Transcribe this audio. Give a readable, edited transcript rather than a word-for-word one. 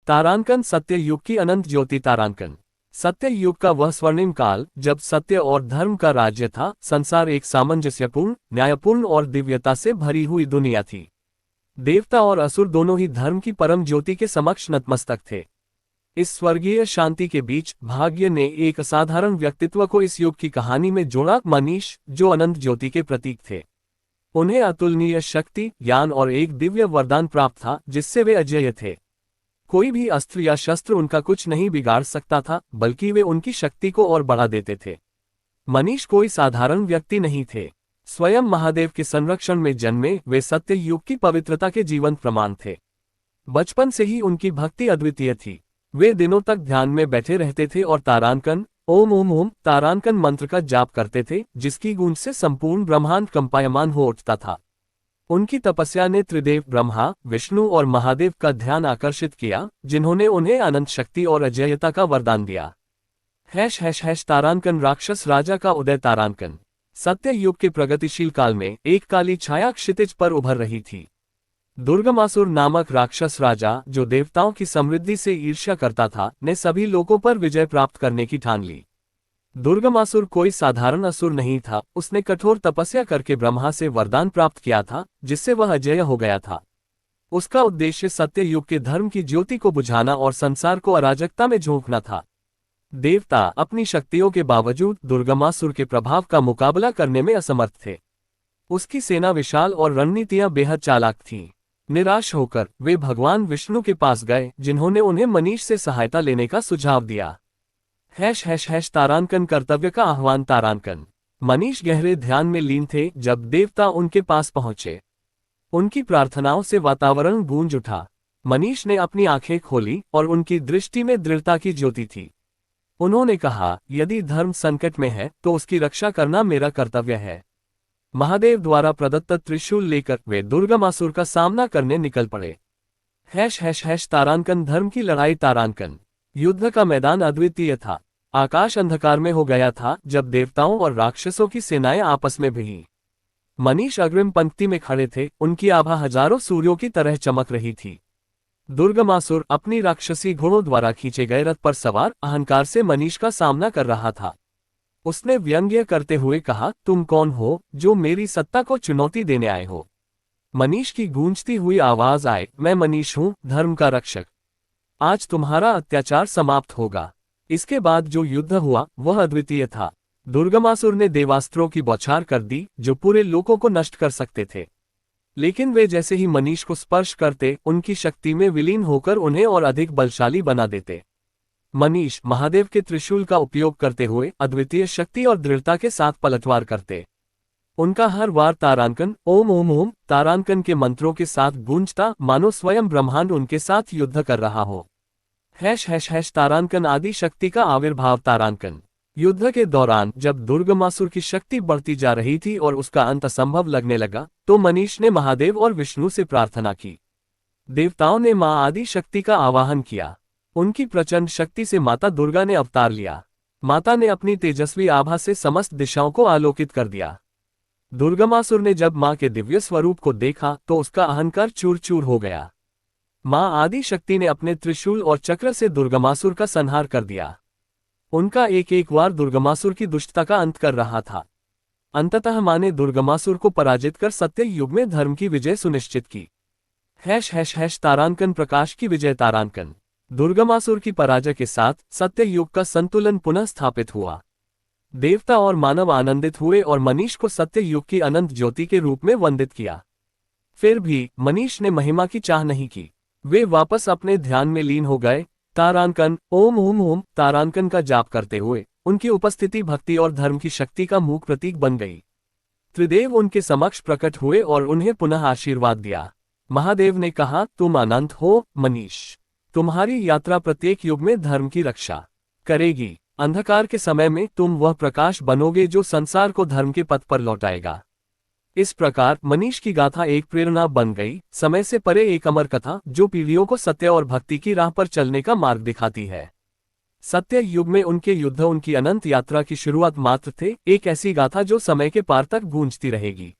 तारांकन सत्य युग की अनंत ज्योति। तारांकन सत्य युग का वह स्वर्णिम काल जब सत्य और धर्म का राज्य था। संसार एक सामंजस्यपूर्ण, न्यायपूर्ण और दिव्यता से भरी हुई दुनिया थी। देवता और असुर दोनों ही धर्म की परम ज्योति के समक्ष नतमस्तक थे। इस स्वर्गीय शांति के बीच भाग्य ने एक असाधारण व्यक्तित्व को इस युग की कहानी में जोड़ा, मनीष, जो अनंत ज्योति के प्रतीक थे। उन्हें अतुलनीय शक्ति, ज्ञान और एक दिव्य वरदान प्राप्त था जिससे वे अजेय थे। कोई भी अस्त्र या शस्त्र उनका कुछ नहीं बिगाड़ सकता था, बल्कि वे उनकी शक्ति को और बढ़ा देते थे। मनीष कोई साधारण व्यक्ति नहीं थे। स्वयं महादेव के संरक्षण में जन्मे वे सत्य युग की पवित्रता के जीवंत प्रमाण थे। बचपन से ही उनकी भक्ति अद्वितीय थी। वे दिनों तक ध्यान में बैठे रहते थे और तारांकन, ओम ओम ओम तारांकन मंत्र का जाप करते थे, जिसकी गूंज से संपूर्ण ब्रह्मांड कंपायमान हो उठता था। उनकी तपस्या ने त्रिदेव ब्रह्मा, विष्णु और महादेव का ध्यान आकर्षित किया, जिन्होंने उन्हें अनंत शक्ति और अजेयता का वरदान दिया। तारांकन राक्षस राजा का उदय। तारांकन सत्य युग के प्रगतिशील काल में एक काली छाया क्षितिज पर उभर रही थी। दुर्गमासुर नामक राक्षस राजा, जो देवताओं की समृद्धि से ईर्ष्या करता था, ने सभी लोगों पर विजय प्राप्त करने की ठान ली। दुर्गमासुर कोई साधारण असुर नहीं था। उसने कठोर तपस्या करके ब्रह्मा से वरदान प्राप्त किया था, जिससे वह अजेय हो गया था। उसका उद्देश्य सत्य युग के धर्म की ज्योति को बुझाना और संसार को अराजकता में झोंकना था। देवता अपनी शक्तियों के बावजूद दुर्गमासुर के प्रभाव का मुकाबला करने में असमर्थ थे। उसकी सेना विशाल और रणनीतियां बेहद चालाक थीं। निराश होकर वे भगवान विष्णु के पास गए, जिन्होंने उन्हें मनीष से सहायता लेने का सुझाव दिया। तारांकन कर्तव्य का आह्वान। तारांकन मनीष गहरे ध्यान में लीन थे जब देवता उनके पास पहुंचे। उनकी प्रार्थनाओं से वातावरण गूंज उठा। मनीष ने अपनी आंखें खोली और उनकी दृष्टि में दृढ़ता की ज्योति थी। उन्होंने कहा, यदि धर्म संकट में है तो उसकी रक्षा करना मेरा कर्तव्य है। महादेव द्वारा प्रदत्त त्रिशूल लेकर वे दुर्गमासुर का सामना करने निकल पड़े। तारांकन धर्म की लड़ाई। तारांकन युद्ध का मैदान अद्वितीय था। आकाश अंधकार में हो गया था जब देवताओं और राक्षसों की सेनाएं आपस में भिड़ी। मनीष अग्रिम पंक्ति में खड़े थे, उनकी आभा हजारों सूर्यों की तरह चमक रही थी। दुर्गमासुर अपनी राक्षसी घोड़ों द्वारा खींचे गए रथ पर सवार अहंकार से मनीष का सामना कर रहा था। उसने व्यंग्य करते हुए कहा, तुम कौन हो जो मेरी सत्ता को चुनौती देने आए हो? मनीष की गूंजती हुई आवाज आए, मैं मनीष हूं, धर्म का रक्षक। आज तुम्हारा अत्याचार समाप्त होगा। इसके बाद जो युद्ध हुआ वह अद्वितीय था। दुर्गमासुर ने देवास्त्रों की बौछार कर दी, जो पूरे लोकों को नष्ट कर सकते थे। लेकिन वे जैसे ही मनीष को स्पर्श करते, उनकी शक्ति में विलीन होकर उन्हें और अधिक बलशाली बना देते। मनीष महादेव के त्रिशूल का उपयोग करते हुए अद्वितीय शक्ति और दृढ़ता के साथ पलटवार करते। उनका हर वार तारांकन, ओम ओम ओम तारांकन के मंत्रों के साथ गूंजता, मानो स्वयं ब्रह्मांड उनके साथ युद्ध कर रहा हो। तारांकन आदि शक्ति का आविर्भाव। तारांकन युद्ध के दौरान जब दुर्गमासुर की शक्ति बढ़ती जा रही थी और उसका अंत असंभव लगने लगा, तो मनीष ने महादेव और विष्णु से प्रार्थना की। देवताओं ने मां आदि शक्ति का आवाहन किया। उनकी प्रचंड शक्ति से माता दुर्गा ने अवतार लिया। माता ने अपनी तेजस्वी आभा से समस्त दिशाओं को आलोकित कर दिया। दुर्गमासुर ने जब मां के दिव्य स्वरूप को देखा तो उसका अहंकार चूर चूर हो गया। मां आदि शक्ति ने अपने त्रिशूल और चक्र से दुर्गमासुर का संहार कर दिया। उनका एक एक वार दुर्गमासुर की दुष्टता का अंत कर रहा था। अंततः मां ने दुर्गमासुर को पराजित कर सत्य युग में धर्म की विजय सुनिश्चित की। तारांकन प्रकाश की विजय। तारांकन दुर्गमासुर की पराजय के साथ सत्य युग का संतुलन पुनः स्थापित हुआ। देवता और मानव आनंदित हुए और मनीष को सत्य युग की अनंत ज्योति के रूप में वंदित किया। फिर भी मनीष ने महिमा की चाह नहीं की। वे वापस अपने ध्यान में लीन हो गए। तारांकन, ओम ओम ओम तारांकन का जाप करते हुए उनकी उपस्थिति भक्ति और धर्म की शक्ति का मूक प्रतीक बन गई। त्रिदेव उनके समक्ष प्रकट हुए और उन्हें पुनः आशीर्वाद दिया। महादेव ने कहा, तुम अनंत हो मनीष। तुम्हारी यात्रा प्रत्येक युग में धर्म की रक्षा करेगी। अंधकार के समय में तुम वह प्रकाश बनोगे जो संसार को धर्म के पथ पर लौटाएगा। इस प्रकार मनीष की गाथा एक प्रेरणा बन गई, समय से परे एक अमर कथा जो पीढ़ियों को सत्य और भक्ति की राह पर चलने का मार्ग दिखाती है। सत्य युग में उनके युद्ध उनकी अनंत यात्रा की शुरुआत मात्र थे, एक ऐसी गाथा जो समय के पार तक गूंजती रहेगी।